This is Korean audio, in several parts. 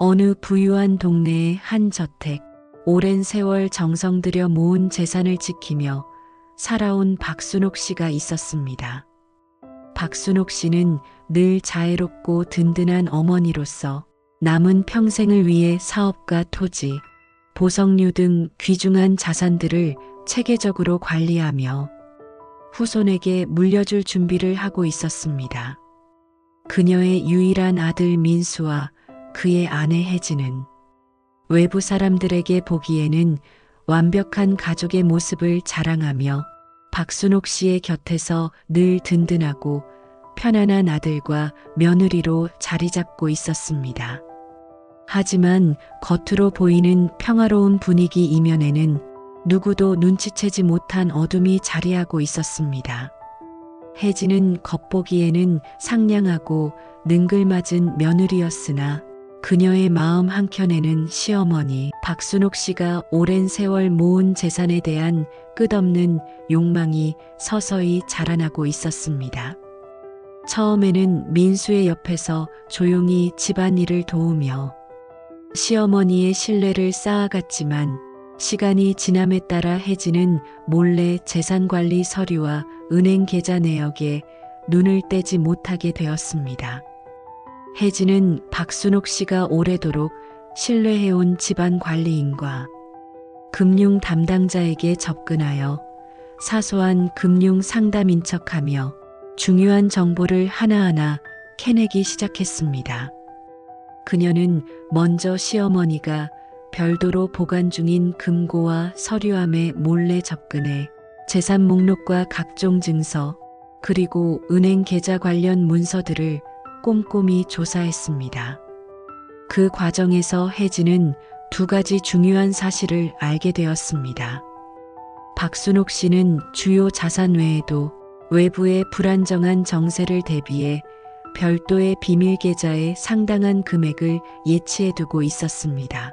어느 부유한 동네의 한 저택, 오랜 세월 정성 들여 모은 재산을 지키며 살아온 박순옥 씨가 있었습니다. 박순옥 씨는 늘 자애롭고 든든한 어머니로서 남은 평생을 위해 사업과 토지, 보석류 등 귀중한 자산들을 체계적으로 관리하며 후손에게 물려줄 준비를 하고 있었습니다. 그녀의 유일한 아들 민수와 그의 아내 혜진은 외부 사람들에게 보기에는 완벽한 가족의 모습을 자랑하며 박순옥 씨의 곁에서 늘 든든하고 편안한 아들과 며느리로 자리 잡고 있었습니다. 하지만 겉으로 보이는 평화로운 분위기 이면에는 누구도 눈치채지 못한 어둠이 자리하고 있었습니다. 혜진은 겉보기에는 상냥하고 능글맞은 며느리였으나 그녀의 마음 한켠에는 시어머니 박순옥 씨가 오랜 세월 모은 재산에 대한 끝없는 욕망이 서서히 자라나고 있었습니다. 처음에는 민수의 옆에서 조용히 집안일을 도우며 시어머니의 신뢰를 쌓아갔지만 시간이 지남에 따라 혜진은 몰래 재산관리 서류와 은행 계좌 내역에 눈을 떼지 못하게 되었습니다. 혜진은 박순옥 씨가 오래도록 신뢰해온 집안 관리인과 금융 담당자에게 접근하여 사소한 금융 상담인 척하며 중요한 정보를 하나하나 캐내기 시작했습니다. 그녀는 먼저 시어머니가 별도로 보관 중인 금고와 서류함에 몰래 접근해 재산 목록과 각종 증서, 그리고 은행 계좌 관련 문서들을 꼼꼼히 조사했습니다. 그 과정에서 혜진은 두 가지 중요한 사실을 알게 되었습니다. 박순옥 씨는 주요 자산 외에도 외부의 불안정한 정세를 대비해 별도의 비밀 계좌에 상당한 금액을 예치해 두고 있었습니다.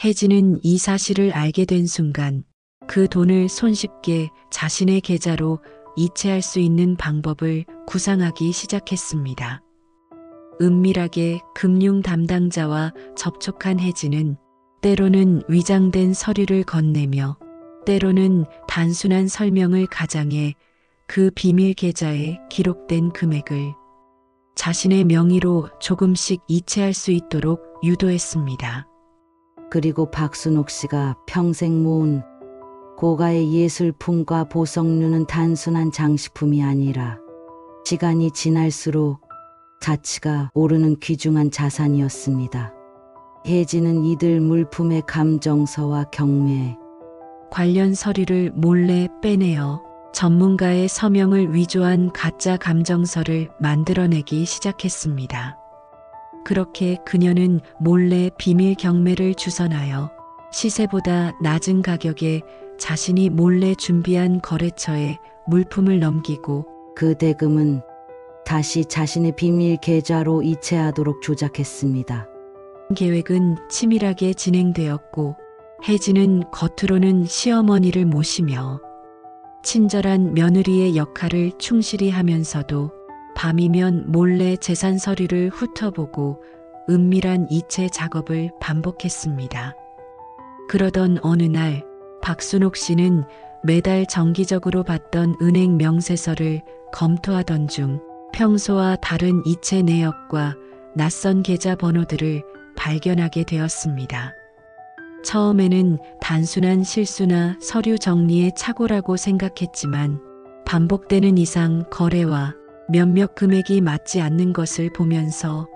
혜진은 이 사실을 알게 된 순간 그 돈을 손쉽게 자신의 계좌로 이체할 수 있는 방법을 구상하기 시작했습니다. 은밀하게 금융 담당자와 접촉한 혜진은 때로는 위장된 서류를 건네며 때로는 단순한 설명을 가장해 그 비밀 계좌에 기록된 금액을 자신의 명의로 조금씩 이체할 수 있도록 유도했습니다. 그리고 박순옥 씨가 평생 모은 고가의 예술품과 보석류는 단순한 장식품이 아니라 시간이 지날수록 가치가 오르는 귀중한 자산이었습니다. 혜진은 이들 물품의 감정서와 경매, 관련 서류를 몰래 빼내어 전문가의 서명을 위조한 가짜 감정서를 만들어내기 시작했습니다. 그렇게 그녀는 몰래 비밀 경매를 주선하여 시세보다 낮은 가격에 자신이 몰래 준비한 거래처에 물품을 넘기고 그 대금은 다시 자신의 비밀 계좌로 이체하도록 조작했습니다. 계획은 치밀하게 진행되었고 혜진은 겉으로는 시어머니를 모시며 친절한 며느리의 역할을 충실히 하면서도 밤이면 몰래 재산 서류를 훑어보고 은밀한 이체 작업을 반복했습니다. 그러던 어느 날 박순옥 씨는 매달 정기적으로 받던 은행 명세서를 검토하던 중 평소와 다른 이체 내역과 낯선 계좌 번호들을 발견하게 되었습니다. 처음에는 단순한 실수나 서류 정리의 착오라고 생각했지만 반복되는 이상 거래와 몇몇 금액이 맞지 않는 것을 보면서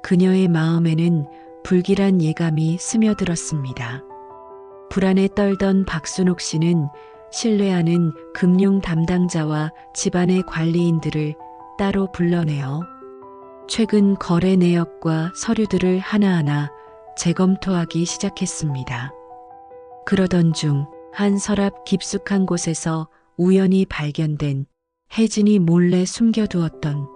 그녀의 마음에는 불길한 예감이 스며들었습니다. 불안에 떨던 박순옥 씨는 신뢰하는 금융 담당자와 집안의 관리인들을 따로 불러내어 최근 거래 내역과 서류들을 하나하나 재검토하기 시작했습니다. 그러던 중 한 서랍 깊숙한 곳에서 우연히 발견된 혜진이 몰래 숨겨두었던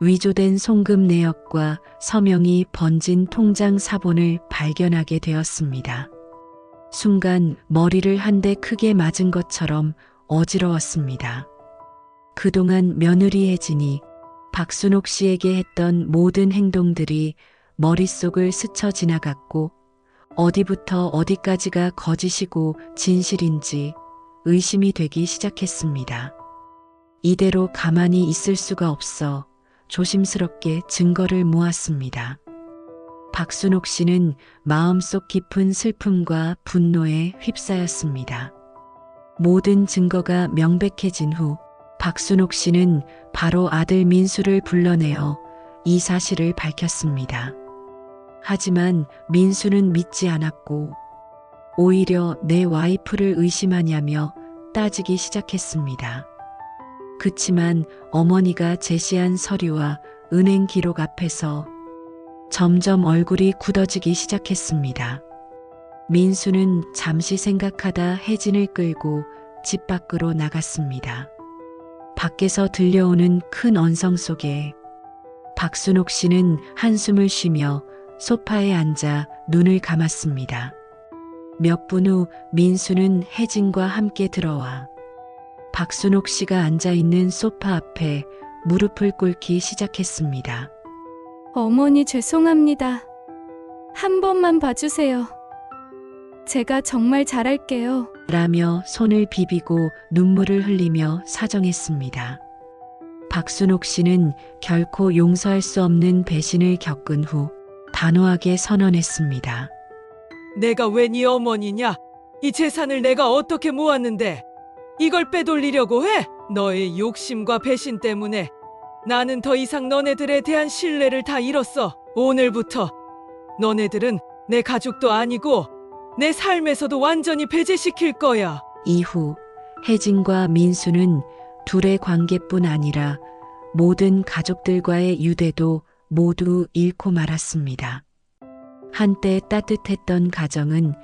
위조된 송금 내역과 서명이 번진 통장 사본을 발견하게 되었습니다. 순간 머리를 한 대 크게 맞은 것처럼 어지러웠습니다. 그동안 며느리 혜진이 박순옥 씨에게 했던 모든 행동들이 머릿속을 스쳐 지나갔고 어디부터 어디까지가 거짓이고 진실인지 의심이 되기 시작했습니다. 이대로 가만히 있을 수가 없어 조심스럽게 증거를 모았습니다. 박순옥 씨는 마음속 깊은 슬픔과 분노에 휩싸였습니다. 모든 증거가 명백해진 후 박순옥 씨는 바로 아들 민수를 불러내어 이 사실을 밝혔습니다. 하지만 민수는 믿지 않았고 오히려 내 와이프를 의심하냐며 따지기 시작했습니다. 그치만 어머니가 제시한 서류와 은행 기록 앞에서 점점 얼굴이 굳어지기 시작했습니다. 민수는 잠시 생각하다 혜진을 끌고 집 밖으로 나갔습니다. 밖에서 들려오는 큰 언성 속에 박순옥 씨는 한숨을 쉬며 소파에 앉아 눈을 감았습니다. 몇 분 후 민수는 혜진과 함께 들어와 박순옥 씨가 앉아 있는 소파 앞에 무릎을 꿇기 시작했습니다. 어머니 죄송합니다. 한 번만 봐주세요. 제가 정말 잘할게요. 라며 손을 비비고 눈물을 흘리며 사정했습니다. 박순옥 씨는 결코 용서할 수 없는 배신을 겪은 후 단호하게 선언했습니다. 내가 왜 네 어머니냐? 이 재산을 내가 어떻게 모았는데 이걸 빼돌리려고 해? 너의 욕심과 배신 때문에 나는 더 이상 너네들에 대한 신뢰를 다 잃었어. 오늘부터 너네들은 내 가족도 아니고 내 삶에서도 완전히 배제시킬 거야. 이후 혜진과 민수는 둘의 관계뿐 아니라 모든 가족들과의 유대도 모두 잃고 말았습니다. 한때 따뜻했던 가정은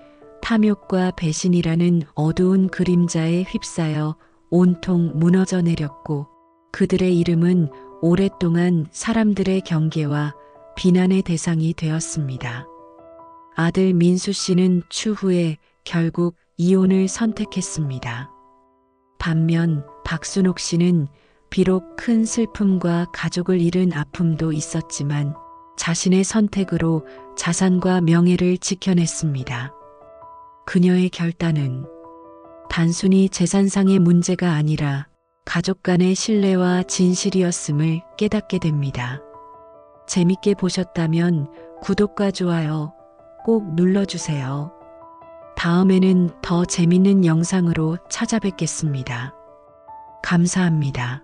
탐욕과 배신이라는 어두운 그림자에 휩싸여 온통 무너져 내렸고 그들의 이름은 오랫동안 사람들의 경계와 비난의 대상이 되었습니다. 아들 민수 씨는 추후에 결국 이혼을 선택했습니다. 반면 박순옥 씨는 비록 큰 슬픔과 가족을 잃은 아픔도 있었지만 자신의 선택으로 자산과 명예를 지켜냈습니다. 그녀의 결단은 단순히 재산상의 문제가 아니라 가족 간의 신뢰와 진실이었음을 깨닫게 됩니다. 재밌게 보셨다면 구독과 좋아요 꼭 눌러주세요. 다음에는 더 재밌는 영상으로 찾아뵙겠습니다. 감사합니다.